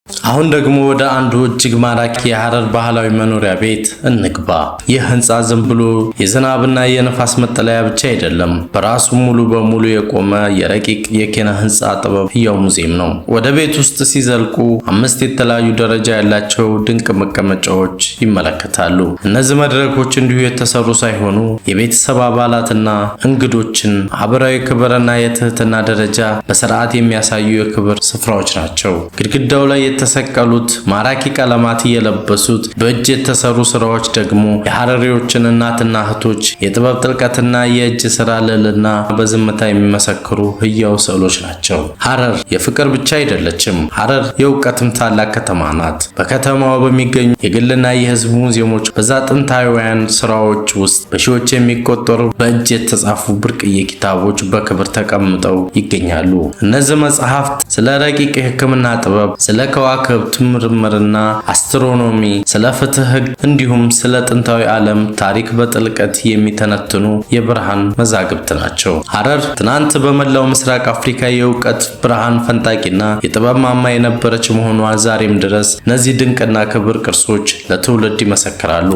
አሁን ደግሞ ወደ አንዱ እጅግ ማራኪ የሐረር ባህላዊ መኖሪያ ቤት እንግባ። ይህ ህንጻ ዝም ብሎ የዝናብና የነፋስ መጠለያ ብቻ አይደለም፣ በራሱ ሙሉ በሙሉ የቆመ የረቂቅ የኪነ ህንጻ ጥበብ ህያው ሙዚየም ነው። ወደ ቤት ውስጥ ሲዘልቁ 5 የተለያዩ ደረጃ ያላቸው ድንቅ መቀመጫዎች ይመለከታሉ። እነዚህ መድረኮች እንዲሁ የተሰሩ ሳይሆኑ የቤተሰብ አባላትና እንግዶችን ማህበራዊ ክብርና የትህትና ደረጃ በስርዓት የሚያሳዩ የክብር ስፍራዎች ናቸው። ግድግዳው ላይ የተሰቀሉት ማራኪ ቀለማት የለበሱት በእጅ የተሰሩ ስራዎች ደግሞ የሐረሪዎችን እናትና እህቶች የጥበብ ጥልቀትና የእጅ ስራ ልዕልና በዝምታ የሚመሰክሩ ህያው ስዕሎች ናቸው። ሐረር የፍቅር ብቻ አይደለችም፣ ሐረር የእውቀትም ታላቅ ከተማ ናት። በከተማዋ በሚገኙ የግልና የህዝብ ሙዚየሞች በዛ ጥንታዊያን ስራዎች ውስጥ በሺዎች የሚቆጠሩ በእጅ የተጻፉ ብርቅዬ ኪታቦች በክብር ተቀምጠው ይገኛሉ። እነዚህ መጽሐፍት ስለ ረቂቅ የህክምና ጥበብ፣ ስለ ከዋክብት ምርምርና አስትሮኖሚ፣ ስለ ፍትህ ህግ እንዲሁም ስለ ጥንታዊ ዓለም ታሪክ በጥልቀት የሚተነትኑ የብርሃን መዛግብት ናቸው። ሐረር ትናንት በመላው ምስራቅ አፍሪካ የእውቀት ብርሃን ፈንጣቂና የጥበብ ማማ የነበረች መሆኗ ዛሬም ድረስ እነዚህ ድንቅና ክብር ቅርሶች ለትውልድ ይመሰክራሉ።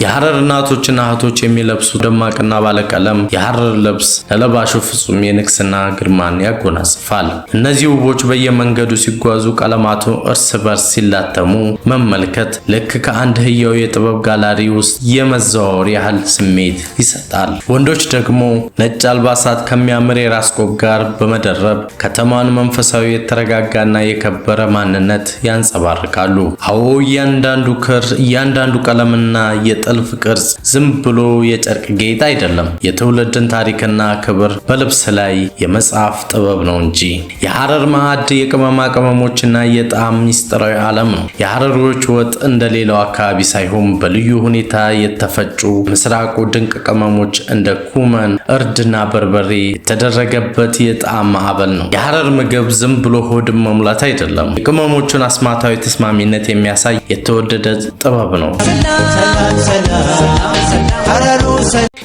የሐረር እናቶችና እህቶች የሚለብሱ ደማቅና ባለቀለም የሐረር ልብስ ለለባሹ ፍጹም የንግስና ግርማን ያጎናጽፋል። እነዚህ ውቦች በየመንገዱ ሲጓዙ ቀለማቱ እርስ በርስ ሲላተሙ መመልከት ልክ ከአንድ ህያው የጥበብ ጋላሪ ውስጥ የመዘዋወር ያህል ስሜት ይሰጣል። ወንዶች ደግሞ ነጭ አልባሳት ከሚያምር የራስ ቆብ ጋር በመደረብ ከተማን መንፈሳዊ የተረጋጋና የከበረ ማንነት ያንጸባርቃሉ። አዎ እያንዳንዱ ክር፣ እያንዳንዱ ቀለምና የጥልፍ ቅርጽ ዝም ብሎ የጨርቅ ጌጥ አይደለም፣ የትውልድን ታሪክና ክብር በልብስ ላይ የመጻፍ ጥበብ ነው እንጂ። የሐረር ማዕድ የቅመማ ቅመሞችና የጣዕም ሚስጥራዊ ዓለም ነው። የሐረሪዎች ወጥ እንደሌላው አካባቢ ሳይሆን በልዩ ሁኔታ የተፈጩ ምስራቁ ድንቅ ቅመሞች እንደ ኩመን፣ እርድና በርበሬ የተደረገበት የጣዕም ማዕበል ነው። የሐረር ምግብ ዝም ብሎ ሆድን መሙላት አይደለም፣ የቅመሞቹን አስማታዊ ተስማሚነት የሚያሳይ የተወደደ ጥበብ ነው።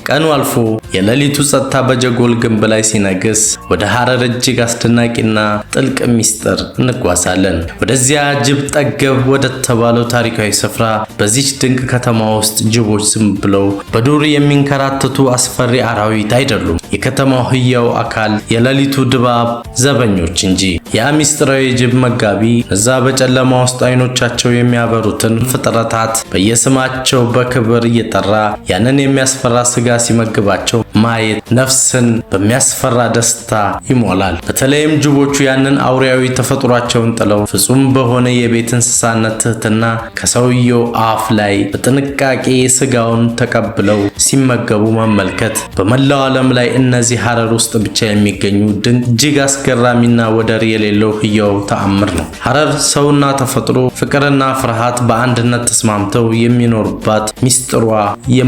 ቀኑ አልፎ የሌሊቱ ጸጥታ በጀጎል ግንብ ላይ ሲነግስ ወደ ሐረር እጅግ አስደናቂና ጥልቅ ሚስጥር እንጓዛለን። ወደዚያ ጅብ ጠገብ ወደ ተባለው ታሪካዊ ስፍራ። በዚች ድንቅ ከተማ ውስጥ ጅቦች ዝም ብለው በዱር የሚንከራተቱ አስፈሪ አራዊት አይደሉም፣ የከተማው ህያው አካል፣ የሌሊቱ ድባብ ዘበኞች እንጂ። ያ ሚስጥራዊ ጅብ መጋቢ እዛ በጨለማ ውስጥ አይኖቻቸው የሚያበሩትን ፍጥረታት በየስማቸው በክብር እየጠራ ያንን የሚያስፈራ ስጋ ሲመግባቸው ማየት ነፍስን በሚያስፈራ ደስታ ይሞላል። በተለይም ጅቦቹ ያንን አውሬያዊ ተፈጥሯቸውን ጥለው ፍጹም በሆነ የቤት እንስሳነት ትህትና ከሰውየው አፍ ላይ በጥንቃቄ ስጋውን ተቀብለው ሲመገቡ መመልከት በመላው ዓለም ላይ እነዚህ ሐረር ውስጥ ብቻ የሚገኙ ድንቅ እጅግ አስገራሚና ወደር የሌለው ህያው ተአምር ነው። ሐረር ሰውና ተፈጥሮ ፍቅርና ፍርሃት በአንድነት ተስማምተው የሚኖሩባት ሚስጥሯ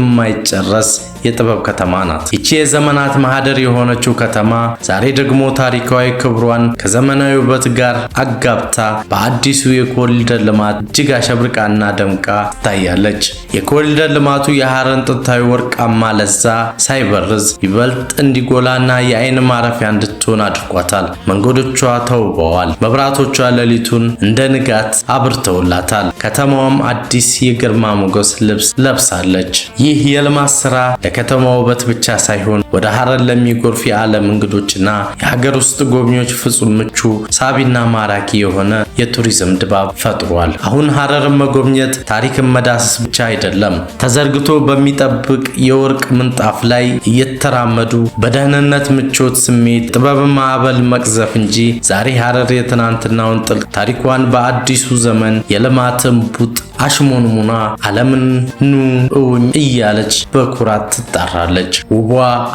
የማይጨረስ የጥበብ ከተማ ናት። ይቺ የዘመናት ማህደር የሆነችው ከተማ ዛሬ ደግሞ ታሪካዊ ክብሯን ከዘመናዊ ውበት ጋር አጋብታ በአዲሱ የኮሪደር ልማት እጅግ አሸብርቃና ደምቃ ትታያለች። የኮሪደር ልማቱ የሐረርን ጥንታዊ ወርቃማ ለዛ ሳይበርዝ ይበልጥ እንዲጎላና የአይን ማረፊያ እንድትሆን አድርጓታል። መንገዶቿ ተውበዋል፣ መብራቶቿ ሌሊቱን እንደ ንጋት አብርተውላታል። ከተማዋም አዲስ የግርማ ሞገስ ልብስ ለብሳለች። ይህ የልማት ስራ ለከተማ ውበት ብቻ ሳይሆን ወደ ሐረር ለሚጎርፍ የዓለም እንግዶችና የሀገር ውስጥ ጎብኚዎች ፍጹም ምቹ፣ ሳቢና ማራኪ የሆነ የቱሪዝም ድባብ ፈጥሯል። አሁን ሐረርን መጎብኘት ታሪክን መዳሰስ ብቻ አይደለም፣ ተዘርግቶ በሚጠብቅ የወርቅ ምንጣፍ ላይ እየተራመዱ በደህንነት ምቾት ስሜት ጥበብን ማዕበል መቅዘፍ እንጂ። ዛሬ ሐረር የትናንትናውን ጥልቅ ታሪኳን በአዲሱ ዘመን የልማት እምቡጥ አሽሞንሙና ዓለምን ኑ እውኝ እያለች በኩራት ትጣራለች። ውቧ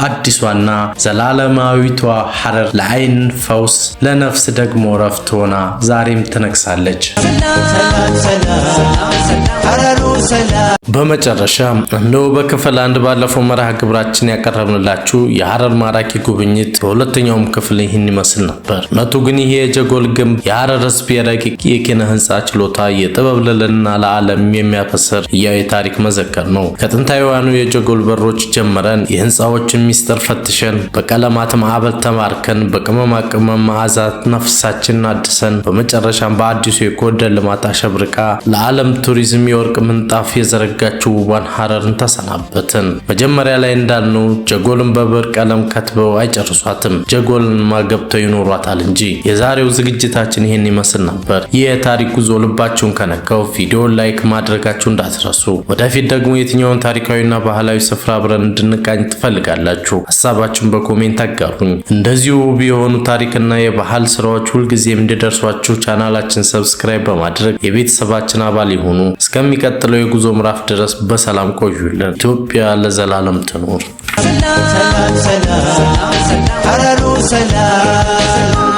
አዲሷና ዘላለማዊቷ ሐረር ለዓይን ፈውስ፣ ለነፍስ ደግሞ ረፍት ሆና ዛሬም ትነግሳለች። በመጨረሻ እነሆ በክፍል 1 ባለፈው መርሃ ግብራችን ያቀረብንላችሁ የሐረር ማራኪ ጉብኝት በሁለተኛውም ክፍል ይህን ይመስል ነበር። እውነቱ ግን ይሄ የጀጎል ግንብ የሐረር ሕዝብ የረቂቅ የኪነ ህንፃ ችሎታ የጥበብ ልዕልና ለዓለም የሚያበስር ሕያው የታሪክ መዘከር ነው። ከጥንታዊያኑ የጀጎል በሮች ጀምረን የህንፃዎችን ሚስጥር ፈትሸን በቀለማት ማዕበል ተማርከን በቅመማ ቅመም መዓዛ ነፍሳችንን አድሰን በመጨረሻም በአዲሱ የኮሪደር ልማት አሸብርቃ ለዓለም ቱሪዝም የወርቅ ምንጣፍ የዘረጋችው ውቧን ሐረርን ተሰናበትን። መጀመሪያ ላይ እንዳልነው ጀጎልን በብር ቀለም ከትበው አይጨርሷትም፣ ጀጎልን ማገብተው ይኖሯታል እንጂ። የዛሬው ዝግጅታችን ይህን ይመስል ነበር። ይህ የታሪክ ጉዞ ልባችሁን ከነካው ቪዲዮን ላይክ ማድረጋችሁ እንዳትረሱ። ወደፊት ደግሞ የትኛውን ታሪካዊና ባህላዊ ስፍራ አብረን እንድንቃኝ ትፈልጋላችሁ? ሀሳባችሁን በኮሜንት አጋሩኝ። እንደዚሁ ቢሆኑ ታሪክና የባህል ስራዎች ሁልጊዜም እንዲደርሷችሁ ቻናላችን ሰብስክራይብ በማድረግ የቤተሰባችን አባል ይሁኑ። እስከሚቀጥለው የጉዞ ምዕራፍ ድረስ በሰላም ቆዩልን። ኢትዮጵያ ለዘላለም ትኖር። ሰላም ሰላም ሰላም ሐረሩ ሰላም